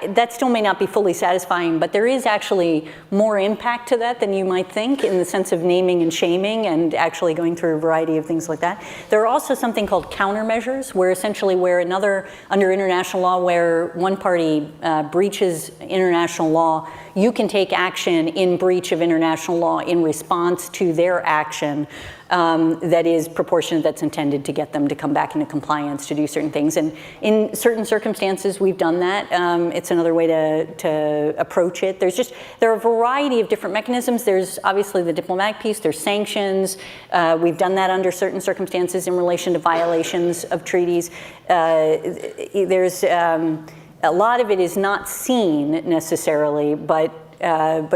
That still may not be fully satisfying, but there is actually more impact to that than you might think in the sense of naming and shaming and actually going through a variety of things like that. There are also something called countermeasures, where essentially under international law, where one party breaches international law, you can take action in breach of international law in response to their action that is proportionate, that's intended to get them to come back into compliance, to do certain things. And in certain circumstances, we've done that. It's another way to approach it. There are a variety of different mechanisms. There's obviously the diplomatic piece, there's sanctions. We've done that under certain circumstances in relation to violations of treaties. There's a lot of it is not seen necessarily, but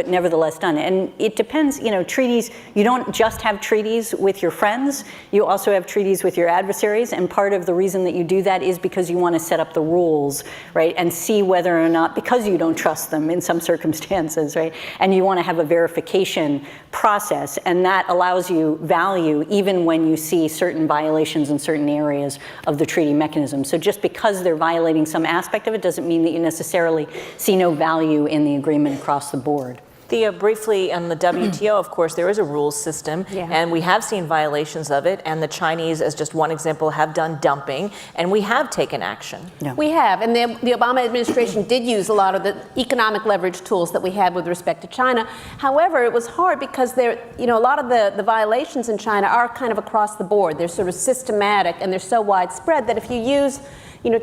nevertheless done. And it depends, treaties, you don't just have treaties with your friends, you also have treaties with your adversaries, and part of the reason that you do that is because you want to set up the rules, right, and see whether or not, because you don't trust them in some circumstances, right, and you want to have a verification process, and that allows you value even when you see certain violations in certain areas of the treaty mechanism. So just because they're violating some aspect of it doesn't mean that you necessarily see no value in the agreement across the board. Thea, briefly, on the WTO, of course, there is a rules system, and we have seen violations of it, and the Chinese, as just one example, have done dumping, and we have taken action. Yeah. We have, and the Obama administration did use a lot of the economic leverage tools that we had with respect to China. However, it was hard because a lot of the violations in China are kind of across the board. They're sort of systematic, and they're so widespread that if you use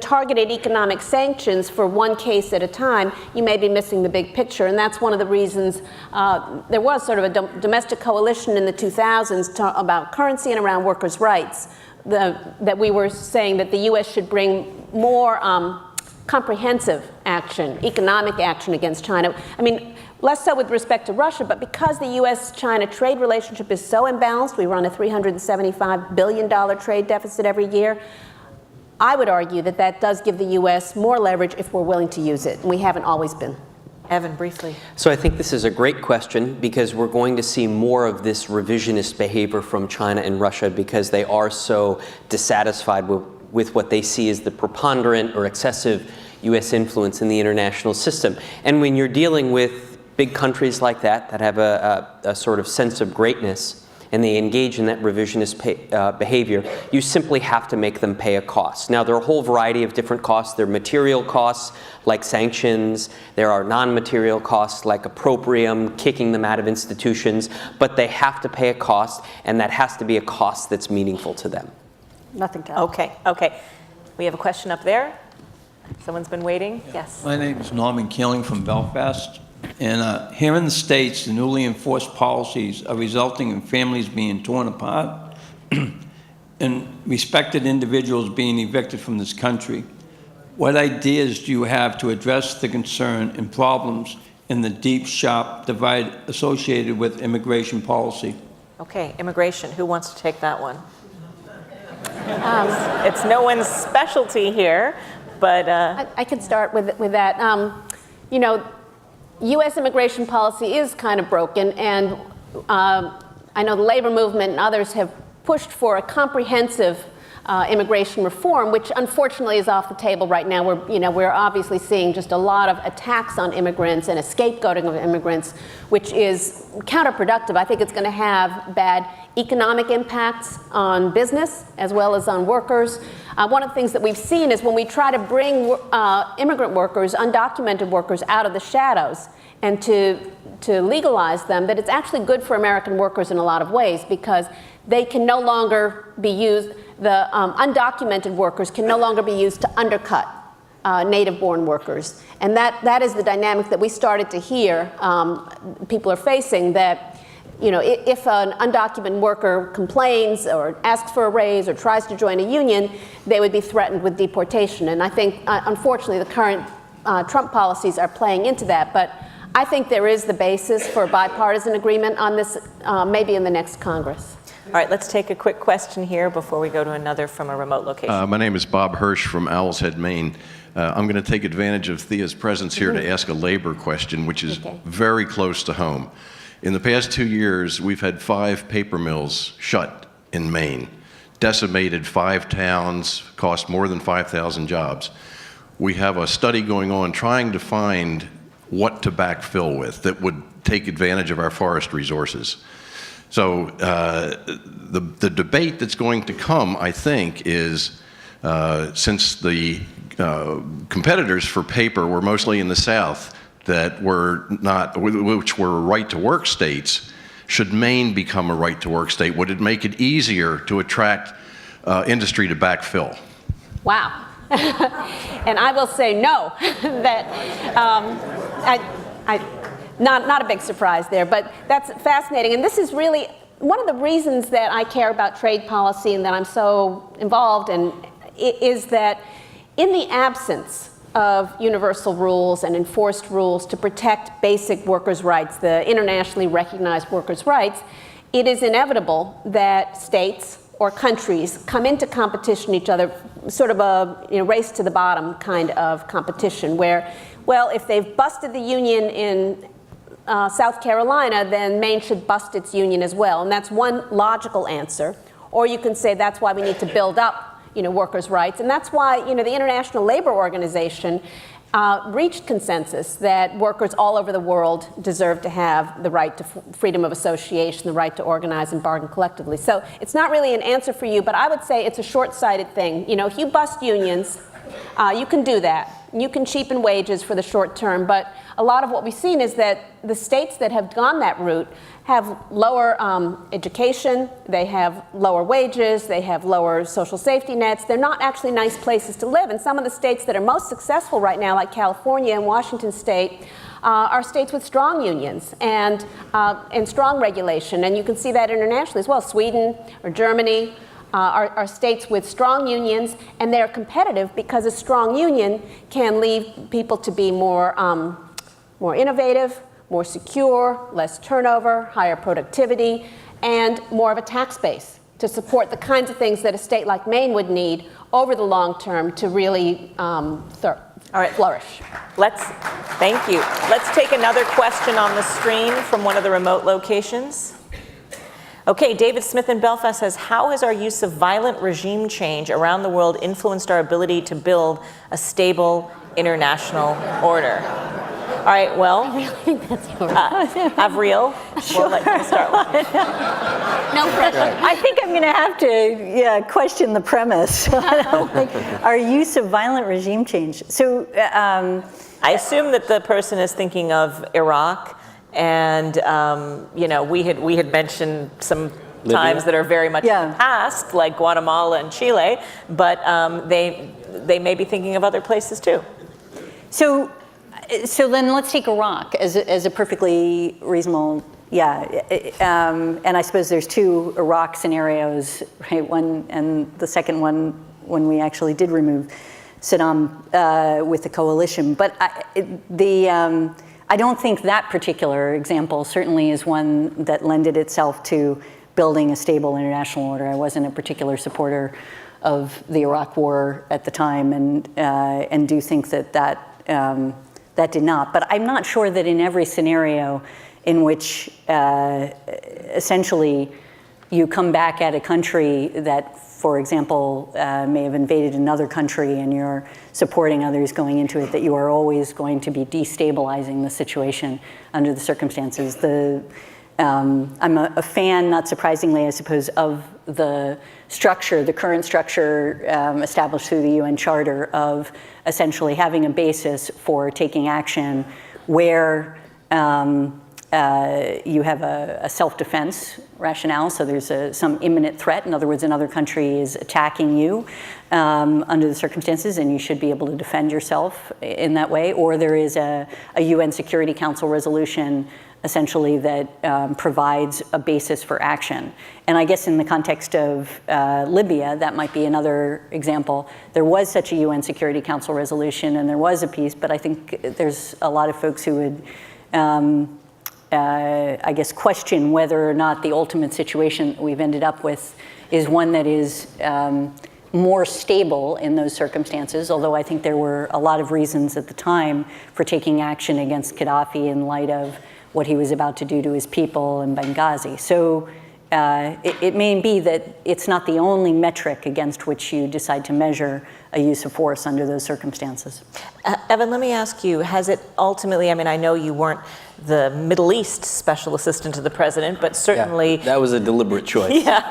targeted economic sanctions for one case at a time, you may be missing the big picture. And that's one of the reasons there was sort of a domestic coalition in the 2000s about currency and around workers' rights, that we were saying that the U.S. should bring more comprehensive action, economic action against China. I mean, less so with respect to Russia, but because the U.S.-China trade relationship is so imbalanced, we run a $375 billion trade deficit every year, I would argue that that does give the U.S. more leverage if we're willing to use it, and we haven't always been. Evan, briefly. So I think this is a great question because we're going to see more of this revisionist behavior from China and Russia because they are so dissatisfied with what they see as the preponderant or excessive U.S. influence in the international system. And when you're dealing with big countries like that have a sort of sense of greatness, and they engage in that revisionist behavior, you simply have to make them pay a cost. Now, there are a whole variety of different costs. There are material costs, like sanctions. There are non-material costs, like opprobrium, kicking them out of institutions. But they have to pay a cost, and that has to be a cost that's meaningful to them. Nothing to add. Okay. We have a question up there. Someone's been waiting. Yes. My name is Norman Keeling from Belfast. And here in the States, the newly enforced policies are resulting in families being torn apart and respected individuals being evicted from this country. What ideas do you have to address the concern and problems in the deep, sharp divide associated with immigration policy? Okay, immigration. Who wants to take that one? It's no one's specialty here, but... I can start with that. U.S. immigration policy is kind of broken, and I know the labor movement and others have pushed for a comprehensive immigration reform, which unfortunately is off the table right now. We're obviously seeing just a lot of attacks on immigrants and a scapegoating of immigrants, which is counterproductive. I think it's going to have bad economic impacts on business as well as on workers. One of the things that we've seen is when we try to bring immigrant workers, undocumented workers, out of the shadows and to legalize them, that it's actually good for American workers in a lot of ways because they can no longer be used, the undocumented workers can no longer be used to undercut native-born workers. And that is the dynamic that we started to hear people are facing, that if an undocumented worker complains or asks for a raise or tries to join a union, they would be threatened with deportation. And I think, unfortunately, the current Trump policies are playing into that. But I think there is the basis for a bipartisan agreement on this, maybe in the next Congress. All right, let's take a quick question here before we go to another from a remote location. My name is Bob Hirsch from Owl's Head, Maine. I'm going to take advantage of Thea's presence here to ask a labor question, which is very close to home. In the past 2 years, we've had 5 paper mills shut in Maine, decimated 5 towns, cost more than 5,000 jobs. We have a study going on trying to find what to backfill with that would take advantage of our forest resources. So the debate that's going to come, I think, is since the competitors for paper were mostly in the South, that were not, which were right-to-work states, Should Maine become a right-to-work state? Would it make it easier to attract industry to backfill? Wow. And I will say no, that not a big surprise there, but that's fascinating. And this is really one of the reasons that I care about trade policy and that I'm so involved in, is that in the absence of universal rules and enforced rules to protect basic workers' rights, the internationally recognized workers' rights, it is inevitable that states or countries come into competition with each other, sort of a race to the bottom kind of competition where, well, if they've busted the union in South Carolina, then Maine should bust its union as well. And that's one logical answer. Or you can say that's why we need to build up workers' rights. And that's why the International Labor Organization reached consensus that workers all over the world deserve to have the right to freedom of association, the right to organize and bargain collectively. So it's not really an answer for you, but I would say it's a short-sighted thing. If you bust unions, you can do that. You can cheapen wages for the short term, but a lot of what we've seen is that the states that have gone that route have lower education, they have lower wages, they have lower social safety nets. They're not actually nice places to live. And some of the states that are most successful right now, like California and Washington State, are states with strong unions and strong regulation. And you can see that internationally as well. Sweden or Germany are states with strong unions, and they're competitive because a strong union can lead people to be more innovative, more secure, less turnover, higher productivity, and more of a tax base to support the kinds of things that a state like Maine would need over the long term to really flourish. Thank you. Let's take another question on the screen from one of the remote locations. Okay, David Smith in Belfast says, how has our use of violent regime change around the world influenced our ability to build a stable international order? All right, well, I think that's yours. Avril, we'll let you start with. No pressure. I think I'm going to have to question the premise. Our use of violent regime change. So I assume that the person is thinking of Iraq, and we had mentioned some times that are very much in the past, like Guatemala and Chile, but they may be thinking of other places too. So then let's take Iraq as a perfectly reasonable, and I suppose there's two Iraq scenarios, right? One, and the second one when we actually did remove Saddam with the coalition. But I don't think that particular example certainly is one that lended itself to building a stable international order. I wasn't a particular supporter of the Iraq War at the time, and do think that did not. But I'm not sure that in every scenario in which essentially you come back at a country that, for example, may have invaded another country and you're supporting others going into it, that you are always going to be destabilizing the situation under the circumstances. I'm a fan, not surprisingly, I suppose, of the structure, the current structure established through the UN Charter of essentially having a basis for taking action where you have a self-defense rationale, so there's some imminent threat. In other words, another country is attacking you under the circumstances, and you should be able to defend yourself in that way. Or there is a UN Security Council resolution essentially that provides a basis for action. And I guess in the context of Libya, that might be another example. There was such a UN Security Council resolution and there was a peace, but I think there's a lot of folks who would I guess question whether or not the ultimate situation that we've ended up with is one that is more stable in those circumstances, although I think there were a lot of reasons at the time for taking action against Gaddafi in light of what he was about to do to his people in Benghazi. So it may be that it's not the only metric against which you decide to measure a use of force under those circumstances. Evan, let me ask you, has it ultimately, I mean, I know you weren't the Middle East special assistant to the president, but certainly... Yeah, that was a deliberate choice. Yeah.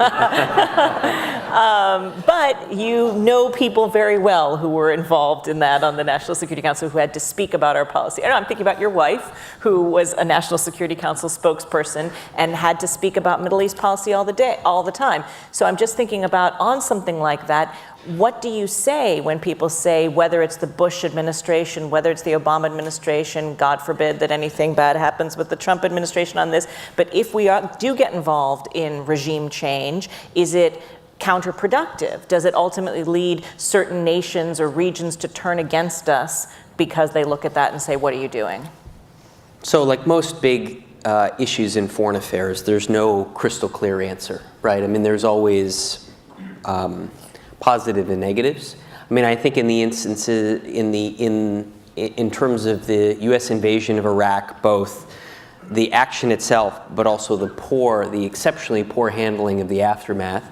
But you know people very well who were involved in that on the National Security Council who had to speak about our policy. And I'm thinking about your wife, who was a National Security Council spokesperson and had to speak about Middle East policy all the time. So I'm just thinking about on something like that, what do you say when people say, whether it's the Bush administration, whether it's the Obama administration, God forbid that anything bad happens with the Trump administration on this, but if we do get involved in regime change, is it counterproductive? Does it ultimately lead certain nations or regions to turn against us because they look at that and say, what are you doing? So like most big issues in foreign affairs, there's no crystal clear answer, right? I mean, there's always positive and negatives. I mean, I think in the instances, in terms of the U.S. invasion of Iraq, both the action itself, but also the exceptionally poor handling of the aftermath,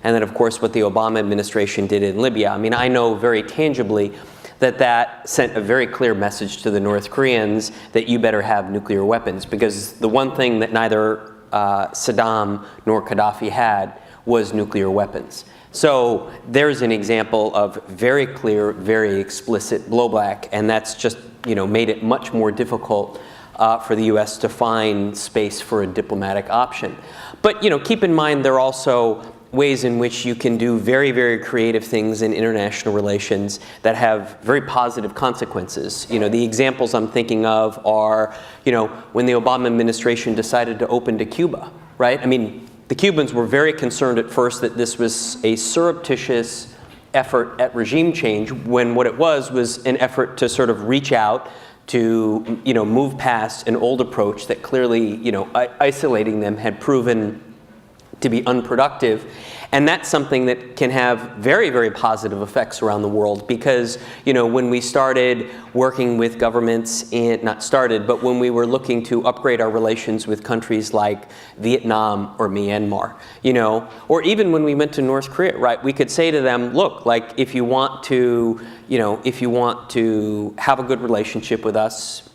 and then of course what the Obama administration did in Libya. I mean, I know very tangibly that sent a very clear message to the North Koreans that you better have nuclear weapons, because the one thing that neither Saddam nor Gaddafi had was nuclear weapons. So there's an example of very clear, very explicit blowback, and that's just, made it much more difficult for the U.S. to find space for a diplomatic option. But, keep in mind there are also ways in which you can do very, very creative things in international relations that have very positive consequences. The examples I'm thinking of are, when the Obama administration decided to open to Cuba, right? I mean, the Cubans were very concerned at first that this was a surreptitious effort at regime change, when what it was an effort to sort of reach out to, move past an old approach that clearly, isolating them had proven to be unproductive. And that's something that can have very, very positive effects around the world, because, when we started working with governments but when we were looking to upgrade our relations with countries like Vietnam or Myanmar, or even when we went to North Korea, right, we could say to them, look, like, if you want to have a good relationship with us,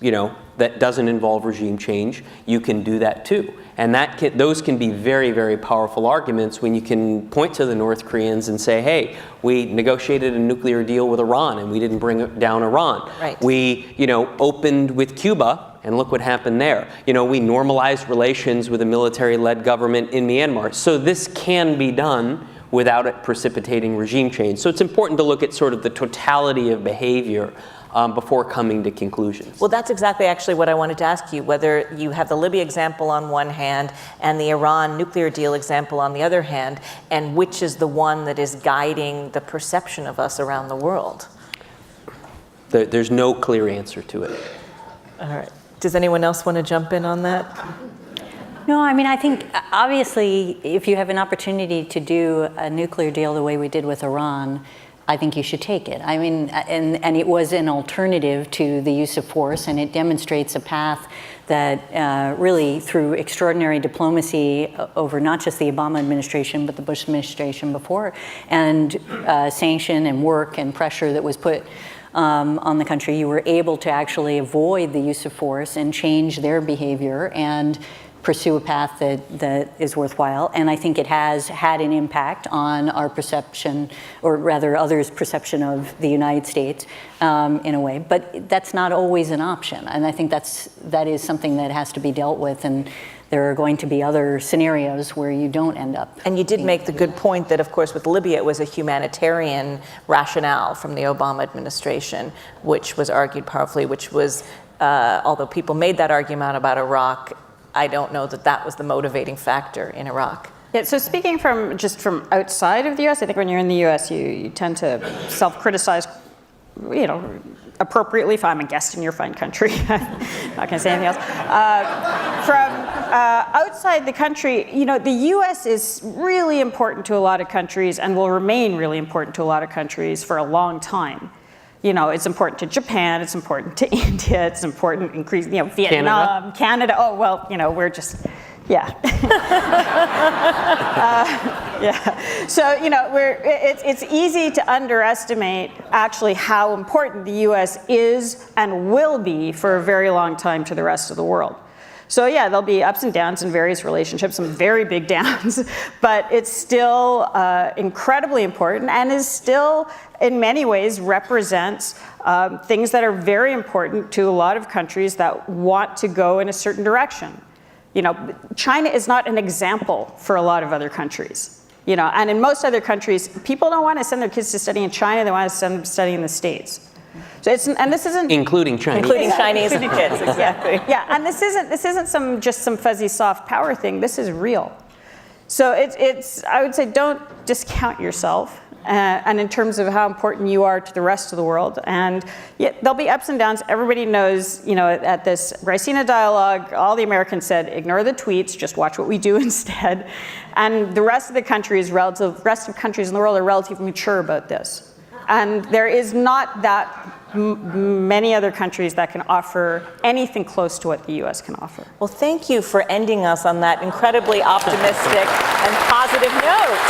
that doesn't involve regime change, you can do that too. And those can be very, very powerful arguments when you can point to the North Koreans and say, hey, we negotiated a nuclear deal with Iran and we didn't bring down Iran. Right. We, opened with Cuba, and look what happened there. We normalized relations with a military-led government in Myanmar. So this can be done without it precipitating regime change. So it's important to look at sort of the totality of behavior before coming to conclusions. Well, that's exactly actually what I wanted to ask you, whether you have the Libya example on one hand and the Iran nuclear deal example on the other hand, and which is the one that is guiding the perception of us around the world. There's no clear answer to it. All right. Does anyone else want to jump in on that? No, I mean, I think obviously if you have an opportunity to do a nuclear deal the way we did with Iran, I think you should take it. I mean, and it was an alternative to the use of force, and it demonstrates a path that really, through extraordinary diplomacy over not just the Obama administration, but the Bush administration before, and sanction and work and pressure that was put on the country, you were able to actually avoid the use of force and change their behavior and pursue a path that is worthwhile. And I think it has had an impact on our perception, or rather others' perception of the United States in a way. But that's not always an option. And I think that is something that has to be dealt with. And there are going to be other scenarios where you don't end up. And you did make the good point that, of course, with Libya, it was a humanitarian rationale from the Obama administration, which was argued powerfully, which was, although people made that argument about Iraq, I don't know that was the motivating factor in Iraq. Yeah, so speaking from outside of the U.S., I think when you're in the U.S., you tend to self-criticize, appropriately. If I'm a guest in your fine country, I'm not going to say anything else. From outside the country, the U.S. is really important to a lot of countries and will remain really important to a lot of countries for a long time. It's important to Japan, it's important to India, it's important, Vietnam, Canada. Oh, well, we're just, yeah. Yeah. So, it's easy to underestimate actually how important the U.S. is and will be for a very long time to the rest of the world. So yeah, there'll be ups and downs in various relationships, some very big downs, but it's still incredibly important and is still, in many ways, represents things that are very important to a lot of countries that want to go in a certain direction. You know, China is not an example for a lot of other countries. You know, and in most other countries, people don't want to send their kids to study in China, they want to send them to study in the States. So it's, and this isn't Including Chinese. Including Chinese kids, exactly. yeah, and this isn't just some fuzzy soft power thing. This is real. So it's I would say don't discount yourself, and in terms of how important you are to the rest of the world. And yeah, there'll be ups and downs. Everybody knows, you know, at this Ricina dialogue, all the Americans said, ignore the tweets, just watch what we do instead. And the rest of the countries, rest of countries in the world are relatively mature about this. And there is not that many other countries that can offer anything close to what the U.S. can offer. Well, thank you for ending us on that incredibly optimistic and positive note.